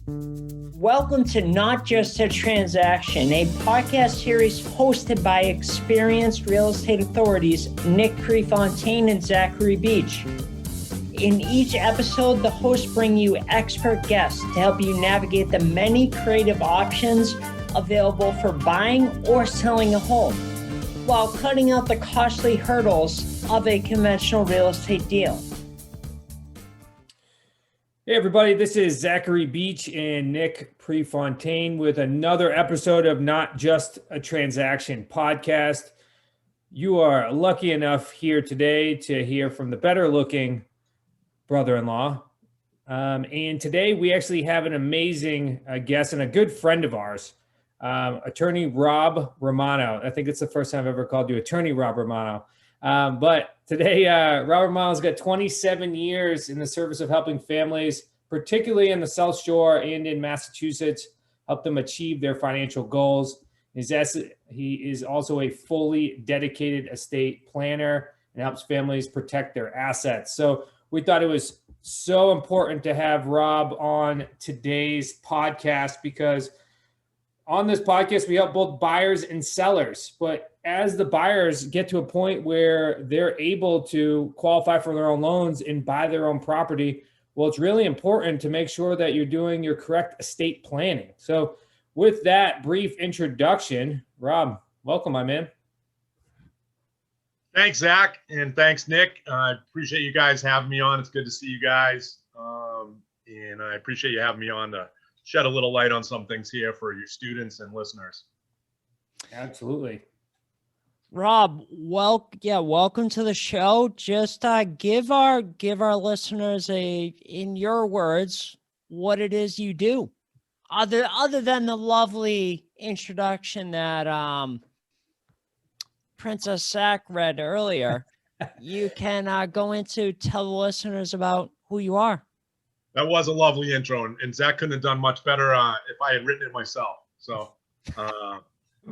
Welcome to Not Just a Transaction, a podcast series hosted by experienced real estate authorities Nick Prefontaine and Zachary Beach. In each episode, the hosts bring you expert guests to help you navigate the many creative options available for buying or selling a home, while cutting out the costly hurdles of a conventional real estate deal. Hey everybody, this is Zachary Beach and Nick Prefontaine with another episode of Not Just a Transaction podcast. You are lucky enough here today to hear from the better looking brother-in-law. And today we actually have an amazing guest and a good friend of ours, attorney Rob Romano. I think it's the first time I've ever called you attorney Rob Romano. But today, Robert Miles got 27 years in the service of helping families, particularly in the South Shore and in Massachusetts, help them achieve their financial goals. He is also a fully dedicated estate planner and helps families protect their assets. So we thought it was so important to have Rob on today's podcast because on this podcast, we help both buyers and sellers. But as the buyers get to a point where they're able to qualify for their own loans and buy their own property, well, it's really important to make sure that you're doing your correct estate planning. So with that brief introduction, Rob, welcome, my man. Thanks, Zach, and thanks, Nick. I appreciate you guys having me on. It's good to see you guys. And I appreciate you having me on to shed a little light on some things here for your students and listeners. Absolutely. Rob, welcome to the show. Just give our listeners in your words, what it is you do, other than the lovely introduction that Princess Zach read earlier. You can go into tell the listeners about who you are. That was a lovely intro, and Zach couldn't have done much better if I had written it myself. So, I'm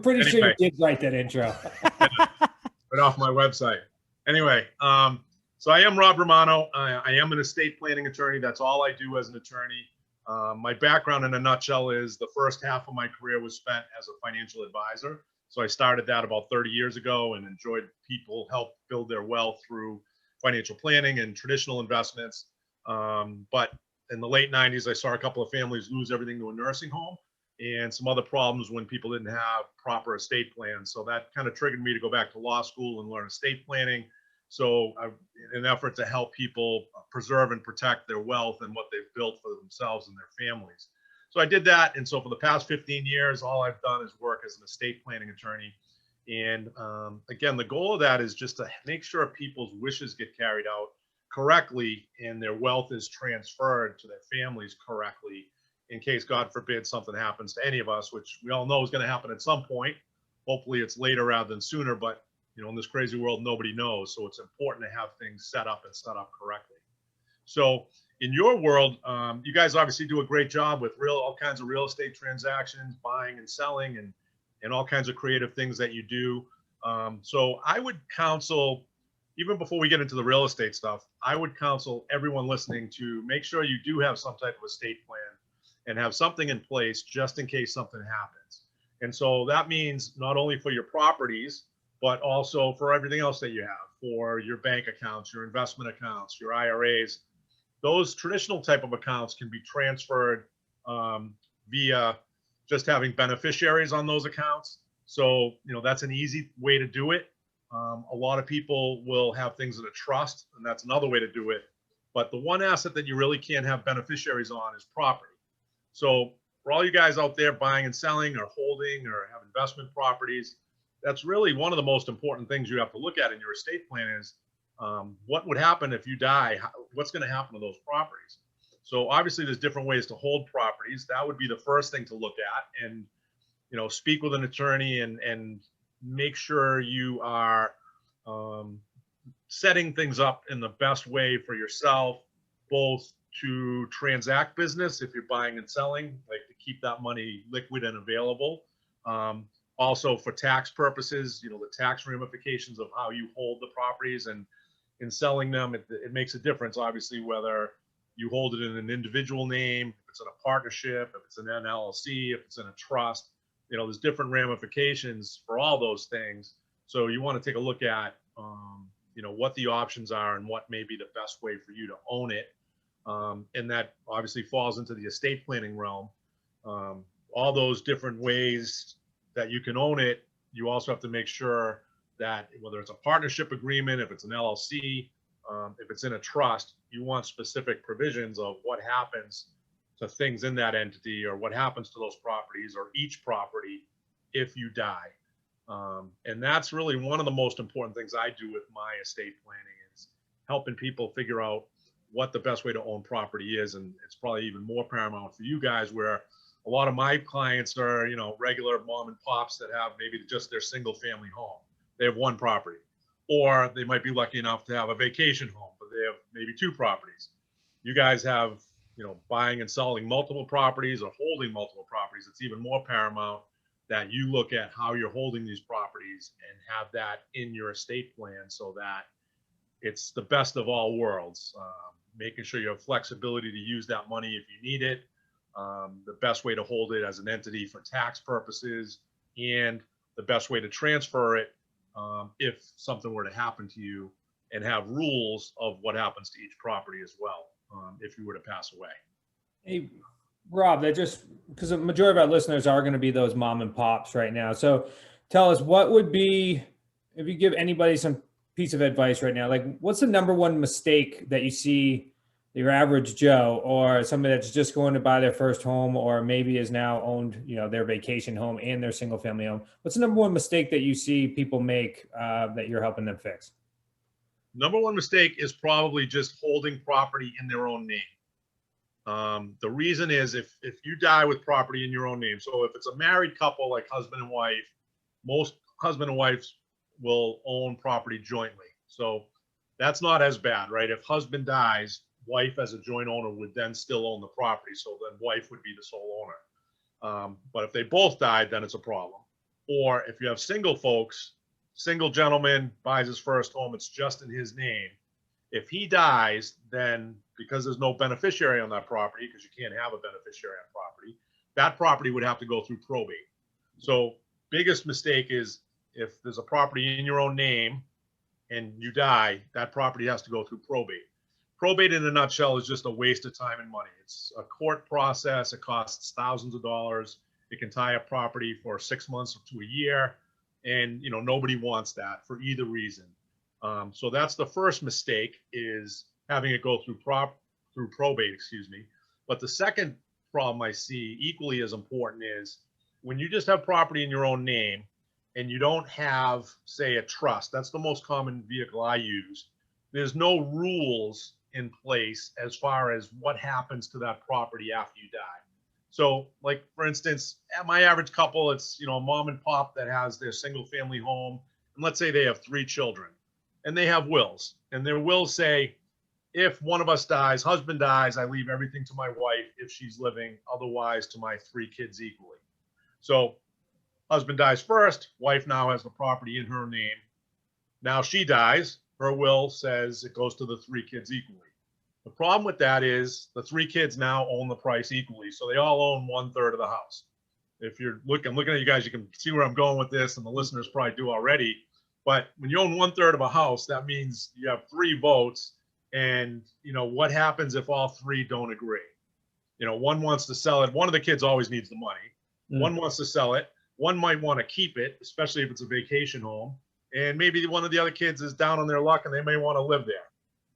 pretty sure you did write that intro. Right off my website. Anyway, so I am Rob Romano. I am an estate planning attorney. That's all I do as an attorney. My background in a nutshell is the first half of my career was spent as a financial advisor. So I started that about 30 years ago and enjoyed people help build their wealth through financial planning and traditional investments. But in the late 90s, I saw a couple of families lose everything to a nursing home and some other problems when people didn't have proper estate plans. So that kind of triggered me to go back to law school and learn estate planning. So in an effort to help people preserve and protect their wealth and what they've built for themselves and their families. So I did that. And so for the past 15 years, all I've done is work as an estate planning attorney. And again, the goal of that is just to make sure people's wishes get carried out correctly and their wealth is transferred to their families correctly in case, God forbid, something happens to any of us, which we all know is going to happen at some point. Hopefully it's later rather than sooner, but in this crazy world, nobody knows. So it's important to have things set up correctly. So in your world, you guys obviously do a great job with all kinds of real estate transactions, buying and selling, and all kinds of creative things that you do. So I would counsel, even before we get into the real estate stuff, I would counsel everyone listening to make sure you do have some type of estate plan and have something in place just in case something happens. And so that means not only for your properties, but also for everything else that you have, for your bank accounts, your investment accounts, your IRAs. Those traditional type of accounts can be transferred via just having beneficiaries on those accounts. So, that's an easy way to do it. A lot of people will have things in a trust, and that's another way to do it. But the one asset that you really can't have beneficiaries on is property. So for all you guys out there buying and selling or holding or have investment properties, that's really one of the most important things you have to look at in your estate plan is what would happen if you die? What's going to happen to those properties? So obviously there's different ways to hold properties. That would be the first thing to look at and, speak with an attorney and make sure you are setting things up in the best way for yourself, both to transact business if you're buying and selling, like to keep that money liquid and available. Also for tax purposes, the tax ramifications of how you hold the properties and in selling them, it makes a difference, obviously, whether you hold it in an individual name, if it's in a partnership, if it's an LLC, if it's in a trust. There's different ramifications for all those things. So you want to take a look at, what the options are and what may be the best way for you to own it. And that obviously falls into the estate planning realm. All those different ways that you can own it, you also have to make sure that whether it's a partnership agreement, if it's an LLC, if it's in a trust, you want specific provisions of what happens to things in that entity or what happens to those properties or each property if you die. And that's really one of the most important things I do with my estate planning is helping people figure out what the best way to own property is. And it's probably even more paramount for you guys, where a lot of my clients are, regular mom and pops that have maybe just their single family home. They have one property, or they might be lucky enough to have a vacation home, but they have maybe two properties. You guys have, buying and selling multiple properties or holding multiple properties. It's even more paramount that you look at how you're holding these properties and have that in your estate plan so that it's the best of all worlds. Making sure you have flexibility to use that money if you need it, the best way to hold it as an entity for tax purposes, and the best way to transfer it if something were to happen to you, and have rules of what happens to each property as well if you were to pass away. Hey, Rob, that just because the majority of our listeners are going to be those mom and pops right now. So tell us, what would be, if you give anybody some piece of advice right now, like what's the number one mistake that you see your average Joe or somebody that's just going to buy their first home or maybe is now owned, their vacation home and their single family home? What's the number one mistake that you see people make that you're helping them fix? Number one mistake is probably just holding property in their own name. The reason is if you die with property in your own name, so if it's a married couple like husband and wife, most husband and wives will own property jointly. So that's not as bad, right? If husband dies, wife as a joint owner would then still own the property. So then wife would be the sole owner. But if they both died, then it's a problem. Or if you have single folks, single gentleman buys his first home, it's just in his name. If he dies, then because there's no beneficiary on that property, because you can't have a beneficiary on property, that property would have to go through probate. So biggest mistake is if there's a property in your own name and you die, that property has to go through probate. Probate in a nutshell is just a waste of time and money. It's a court process. It costs thousands of dollars. It can tie up property for 6 months to a year. And, nobody wants that for either reason. So that's the first mistake, is having it go through probate, But the second problem I see equally as important is when you just have property in your own name and you don't have, say, a trust. That's the most common vehicle I use. There's no rules in place as far as what happens to that property after you die. So like, for instance, at my average couple, it's, a mom and pop that has their single family home. And let's say they have 3 children and they have wills, and their wills say, if one of us dies, husband dies, I leave everything to my wife if she's living, otherwise to my 3 kids equally. So husband dies first, wife now has the property in her name. Now she dies, her will says it goes to the 3 kids equally. The problem with that is the 3 kids now own the price equally. So they all own 1/3 of the house. If you're looking, I'm looking at you guys, you can see where I'm going with this, and the listeners probably do already. But when you own 1/3 of a house, that means you have 3 votes. And, what happens if all 3 don't agree? One wants to sell it. One of the kids always needs the money. One wants to sell it. One might want to keep it, especially if it's a vacation home. And maybe one of the other kids is down on their luck and they may want to live there.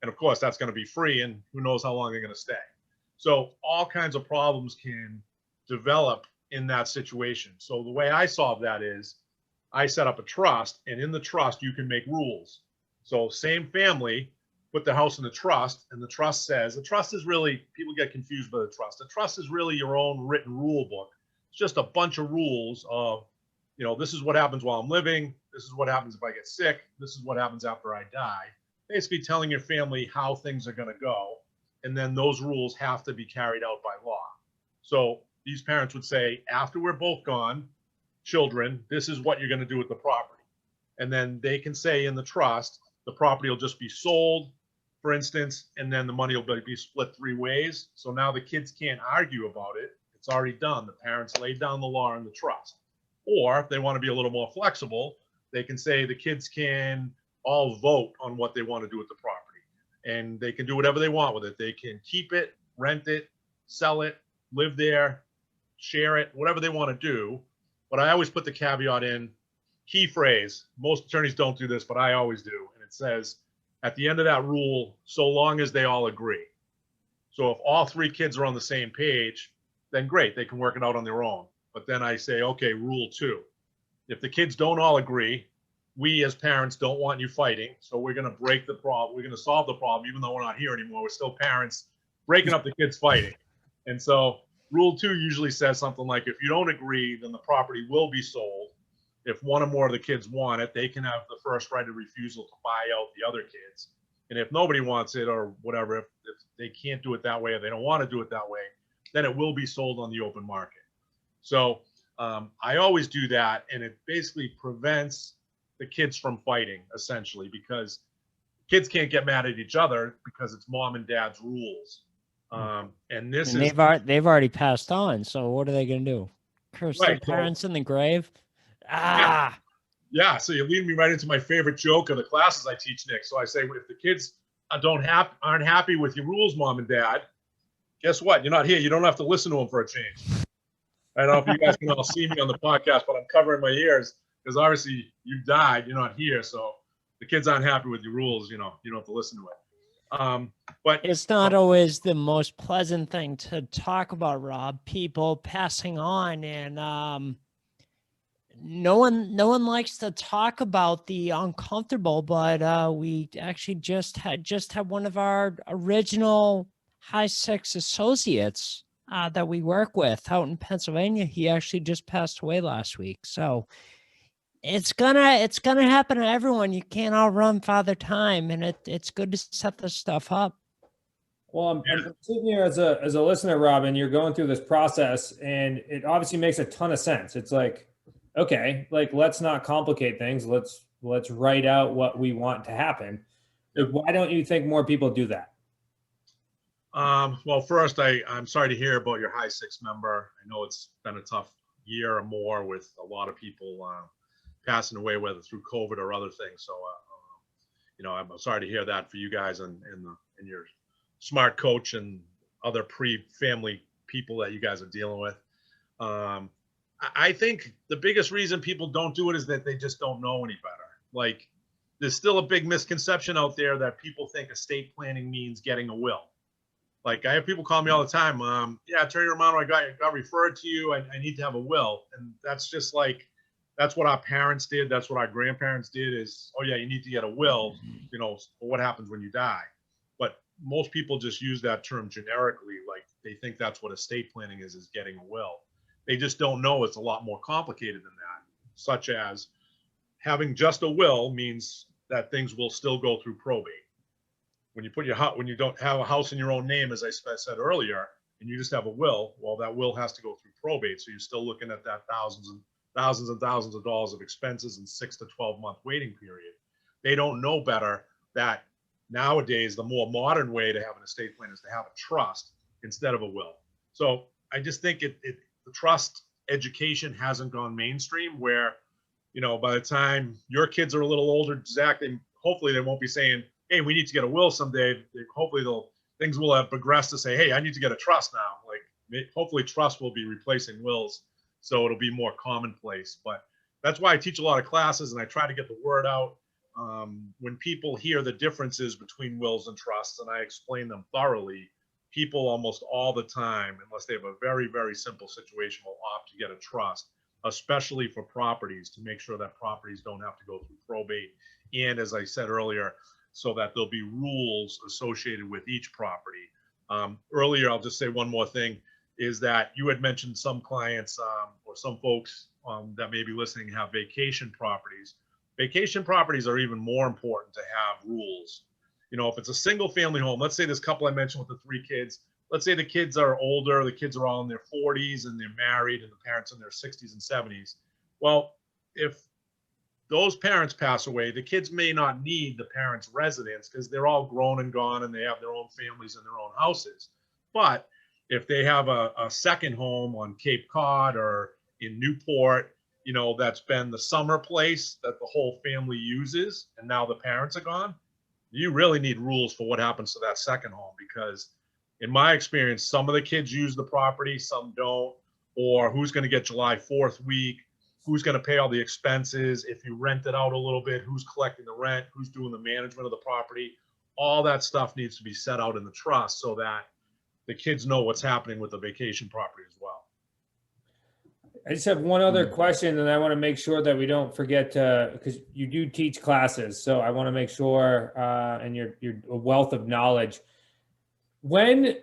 And of course, that's going to be free, and who knows how long they're going to stay. So all kinds of problems can develop in that situation. So the way I solve that is I set up a trust, and in the trust, you can make rules. So same family, put the house in the trust, and the trust says, the trust is really, people get confused by the trust. The trust is really your own written rule book. It's just a bunch of rules of, this is what happens while I'm living. This is what happens if I get sick. This is what happens after I die. Basically telling your family how things are going to go. And then those rules have to be carried out by law. So these parents would say, after we're both gone, children, this is what you're going to do with the property. And then they can say in the trust, the property will just be sold. for instance, and then the money will be split 3 ways. So now the kids can't argue about it. It's already done. The parents laid down the law in the trust. Or if they want to be a little more flexible, they can say the kids can all vote on what they want to do with the property. And they can do whatever they want with it. They can keep it, rent it, sell it, live there, share it, whatever they want to do. But I always put the caveat in, key phrase. Most attorneys don't do this, but I always do. And it says, at the end of that rule, so long as they all agree. So if all 3 kids are on the same page, then great, they can work it out on their own. But then I say, okay, rule 2. If the kids don't all agree, we as parents don't want you fighting. So we're going to break the problem. We're going to solve the problem, even though we're not here anymore. We're still parents breaking up the kids fighting. And so rule 2 usually says something like, if you don't agree, then the property will be sold. If one or more of the kids want it, they can have the first right of refusal to buy out the other kids. And if nobody wants it or whatever, if they can't do it that way or they don't want to do it that way, then it will be sold on the open market. So I always do that, and it basically prevents the kids from fighting, essentially, because kids can't get mad at each other because it's mom and dad's rules. And they've already passed on. So what are they going to do? Curse their parents in the grave? Yeah. So you lead me right into my favorite joke of the classes I teach, Nick. So I say, if the kids aren't happy with your rules, mom and dad, guess what? You're not here. You don't have to listen to them for a change. I don't know if you guys can all see me on the podcast, but I'm covering my ears because obviously you died. You're not here. So the kids aren't happy with your rules. You don't have to listen to it. But it's not always the most pleasant thing to talk about, Rob. People passing on, and no one likes to talk about the uncomfortable. But we actually just had one of our original high 6 associates that we work with out in Pennsylvania. He actually just passed away last week. So it's gonna happen to everyone. You can't outrun Father Time, and it's good to set this stuff up. Well, I'm sitting here as a listener, Robin. You're going through this process, and it obviously makes a ton of sense. It's like, okay, like let's not complicate things. Let's write out what we want to happen. Like, why don't you think more people do that? Well, first, I'm sorry to hear about your high 6 member. I know it's been a tough year or more with a lot of people passing away, whether through COVID or other things. So, I'm sorry to hear that for you guys and your smart coach and other pre-family people that you guys are dealing with. I think the biggest reason people don't do it is that they just don't know any better. Like, there's still a big misconception out there that people think estate planning means getting a will. Like, I have people call me all the time. Yeah, Attorney Romano, I got referred to you. I need to have a will. And that's just like, that's what our parents did. That's what our grandparents did is, oh yeah, you need to get a will, for what happens when you die. But most people just use that term generically. Like, they think that's what estate planning is getting a will. They just don't know it's a lot more complicated than that, such as having just a will means that things will still go through probate. When you don't have a house in your own name, as I said earlier, and you just have a will, well, that will has to go through probate. So you're still looking at that thousands and thousands of dollars of expenses and 6 to 12 month waiting period. They don't know better that nowadays the more modern way to have an estate plan is to have a trust instead of a will. So I just think the trust education hasn't gone mainstream where, by the time your kids are a little older, Zach, hopefully they won't be saying, hey, we need to get a will someday. Hopefully things will have progressed to say, hey, I need to get a trust now. Like, hopefully trust will be replacing wills. So it'll be more commonplace. But that's why I teach a lot of classes and I try to get the word out. When people hear the differences between wills and trusts, and I explain them thoroughly, people almost all the time, unless they have a very, very simple situation, will opt to get a trust, especially for properties, to make sure that properties don't have to go through probate. And as I said earlier, so that there'll be rules associated with each property. Earlier, I'll just say one more thing, is that you had mentioned some clients or some folks that may be listening have vacation properties. Vacation properties are even more important to have rules. If it's a single family home, let's say this couple I mentioned with the 3 kids, let's say the kids are older, the kids are all in their 40s and they're married and the parents in their 60s and 70s. Well, if those parents pass away, the kids may not need the parents' residence because they're all grown and gone and they have their own families and their own houses. But if they have a second home on Cape Cod or in Newport, you know, that's been the summer place that the whole family uses, and now the parents are gone, you really need rules for what happens to that second home, because in my experience, some of the kids use the property, some don't, or who's going to get July 4th week, who's going to pay all the expenses, if you rent it out a little bit, who's collecting the rent, who's doing the management of the property. All that stuff needs to be set out in the trust so that the kids know what's happening with the vacation property as well. I just have one other question, and I want to make sure that we don't forget to, because you do teach classes, so I want to make sure, and you're a wealth of knowledge. When,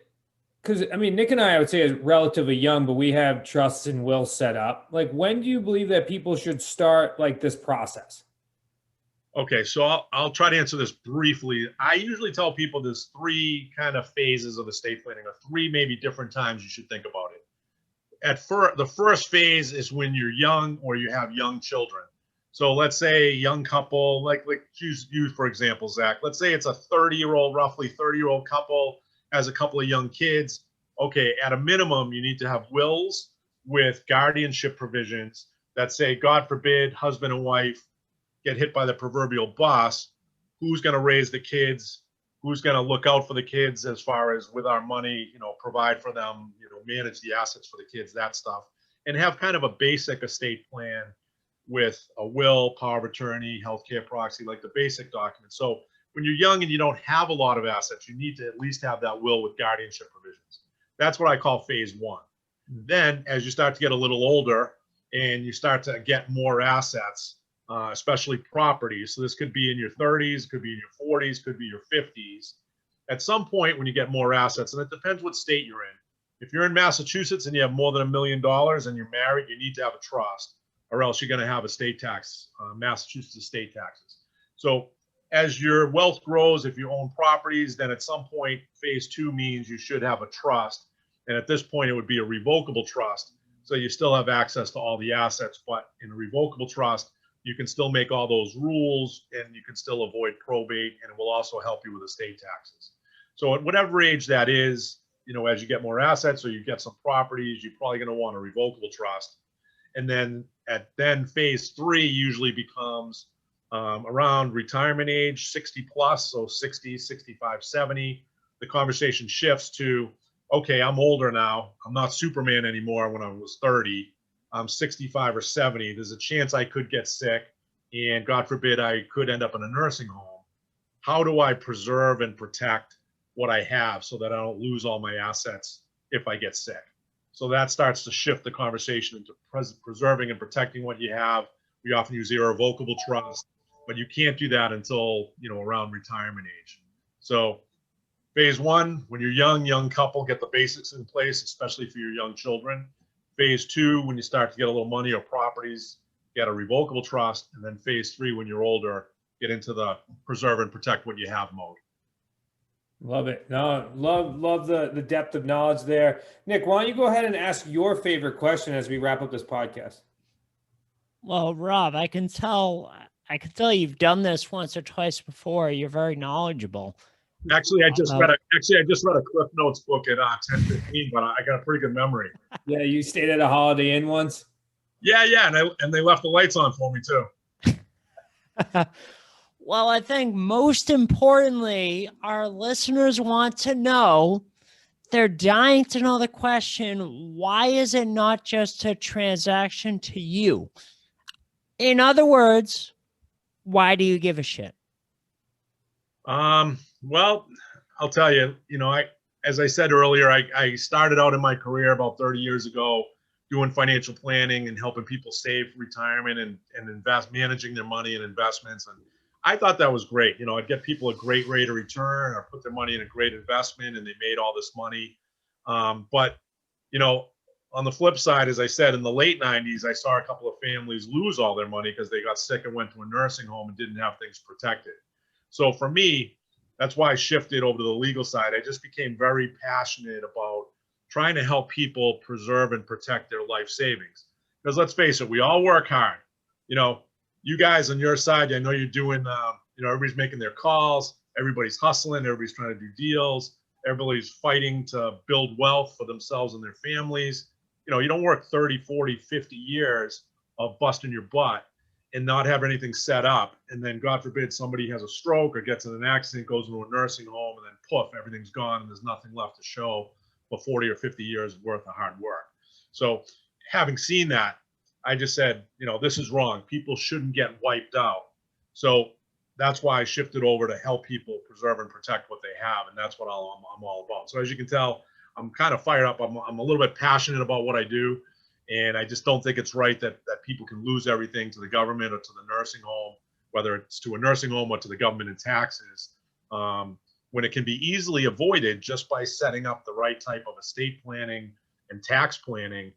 because I mean, Nick and I would say is relatively young, but we have trusts and wills set up. Like, when do you believe that people should start like this process? Okay, so I'll try to answer this briefly. I usually tell people there's three kind of phases of estate planning, or three maybe different times you should think about it. The first phase is when you're young or you have young children. So let's say a young couple, like choose you for example, Zach. Let's say it's a 30-year-old, roughly 30-year-old couple, has a couple of young kids. Okay, at a minimum, you need to have wills with guardianship provisions that say, God forbid, husband and wife get hit by the proverbial bus. Who's going to raise the kids? Who's going to look out for the kids as far as with our money, you know, provide for them, you know, manage the assets for the kids, that stuff, and have kind of a basic estate plan with a will, power of attorney, healthcare proxy, like the basic documents. So when you're young and you don't have a lot of assets, you need to at least have that will with guardianship provisions. That's what I call phase one. Then as you start to get a little older and you start to get more assets, especially properties. So this could be in your 30s, could be in your 40s, could be your 50s. At some point when you get more assets, and it depends what state you're in. If you're in Massachusetts and you have more than $1 million and you're married, you need to have a trust, or else you're going to have estate tax, Massachusetts estate taxes. So as your wealth grows, if you own properties, then at some point, phase two means you should have a trust. And at this point, it would be a revocable trust. So you still have access to all the assets, but in a revocable trust, you can still make all those rules and you can still avoid probate, and it will also help you with estate taxes. So at whatever age that is, you know, as you get more assets or you get some properties, you're probably going to want a revocable trust. And then phase three usually becomes around retirement age, 60 plus, so 60, 65, 70. The conversation shifts to, okay, I'm older now. I'm not Superman anymore when I was 30. I'm 65 or 70. There's a chance I could get sick, and God forbid I could end up in a nursing home. How do I preserve and protect what I have so that I don't lose all my assets if I get sick? So that starts to shift the conversation into preserving and protecting what you have. We often use irrevocable trust, but you can't do that until, you know, around retirement age. So phase one, when you're young couple, get the basics in place, especially for your young children. Phase two, when you start to get a little money or properties, get a revocable trust. And then phase three, when you're older, get into the preserve and protect what you have mode. Love it. No, love the depth of knowledge there. Nick, why don't you go ahead and ask your favorite question as we wrap up this podcast? Well, Rob, I can tell you've done this once or twice before. You're very knowledgeable. Actually, I just read a Cliff Notes book at 10:15, but I got a pretty good memory. Yeah, you stayed at a Holiday Inn once? Yeah, and they left the lights on for me too. Well, I think most importantly, our listeners want to know, they're dying to know the question, why is it not just a transaction to you? In other words, why do you give a shit? Well, I'll tell you, you know, as I said earlier, I started out in my career about 30 years ago doing financial planning and helping people save for retirement and invest, managing their money and investments. And I thought that was great. You know, I'd get people a great rate of return or put their money in a great investment and they made all this money. But, you know, on the flip side, as I said, in the late 90s, I saw a couple of families lose all their money because they got sick and went to a nursing home and didn't have things protected. So for me, that's why I shifted over to the legal side. I just became very passionate about trying to help people preserve and protect their life savings. Because let's face it, we all work hard. You know, you guys on your side, I know you're doing, everybody's making their calls, everybody's hustling, everybody's trying to do deals, everybody's fighting to build wealth for themselves and their families. You don't work 30, 40, 50 years of busting your butt and not have anything set up. And then God forbid somebody has a stroke or gets in an accident, goes into a nursing home, and then poof, everything's gone and there's nothing left to show for 40 or 50 years worth of hard work. So having seen that, I just said, this is wrong. People shouldn't get wiped out. So that's why I shifted over to help people preserve and protect what they have. And that's what I'm all about. So as you can tell, I'm kind of fired up. I'm a little bit passionate about what I do. And I just don't think it's right that people can lose everything to the government or to the nursing home, whether it's to a nursing home or to the government in taxes, when it can be easily avoided just by setting up the right type of estate planning and tax planning.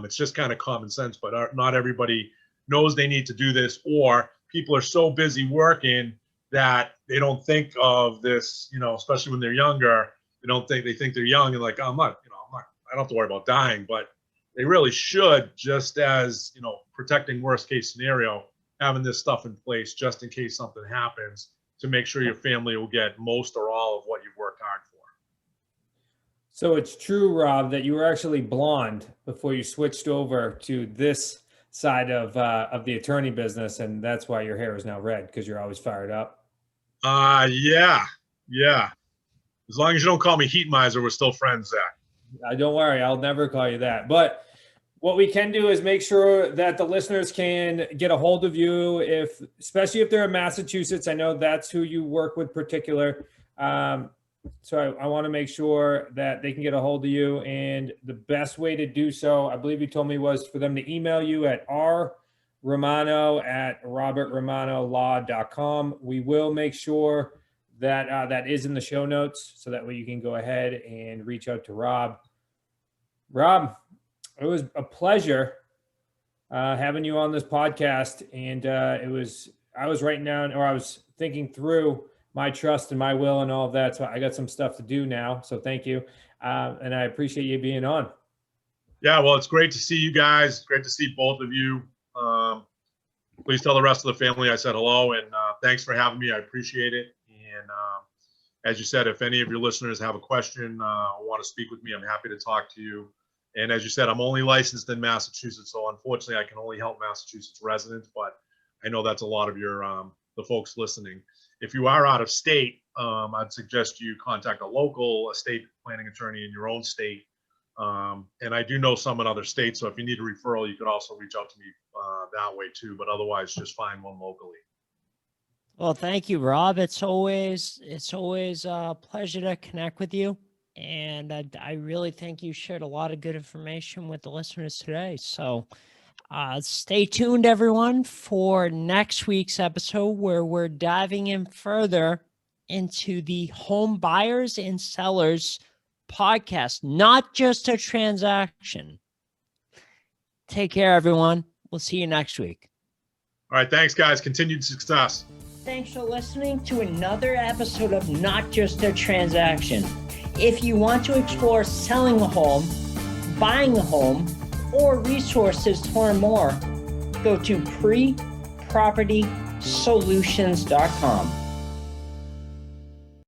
It's just kind of common sense, but not everybody knows they need to do this, or people are so busy working that they don't think of this, especially when they're younger. They think they're young and like, I don't have to worry about dying, but they really should, just as, protecting worst case scenario, having this stuff in place just in case something happens to make sure your family will get most or all of what you've worked hard for. So it's true, Rob, that you were actually blonde before you switched over to this side of the attorney business, and that's why your hair is now red, because you're always fired up. Yeah. As long as you don't call me Heat Miser, we're still friends, Zach. Don't worry, I'll never call you that. But what we can do is make sure that the listeners can get a hold of you, especially if they're in Massachusetts. I know that's who you work with particular. So I want to make sure that they can get a hold of you. And the best way to do so, I believe you told me, was for them to email you at rromano@robertromanolaw.com. We will make sure that that is in the show notes, so that way you can go ahead and reach out to Rob. Rob, it was a pleasure having you on this podcast. And I was thinking through my trust and my will and all of that. So I got some stuff to do now. So thank you. And I appreciate you being on. Yeah, well, it's great to see you guys. Great to see both of you. Please tell the rest of the family I said hello, and thanks for having me. I appreciate it. And as you said, if any of your listeners have a question or want to speak with me, I'm happy to talk to you. And as you said, I'm only licensed in Massachusetts, so unfortunately I can only help Massachusetts residents, but I know that's a lot of your the folks listening. If you are out of state, I'd suggest you contact a local estate planning attorney in your own state. And I do know some in other states, so if you need a referral, you could also reach out to me that way too, but otherwise just find one locally. Well, thank you, Rob. It's always a pleasure to connect with you. And I really think you shared a lot of good information with the listeners today. So stay tuned, everyone, for next week's episode, where we're diving in further into the home buyers and sellers podcast, not just a transaction. Take care, everyone. We'll see you next week. All right. Thanks, guys. Continued success. Thanks for listening to another episode of Not Just a Transaction. If you want to explore selling a home, buying a home, or resources to learn more, go to prepropertysolutions.com.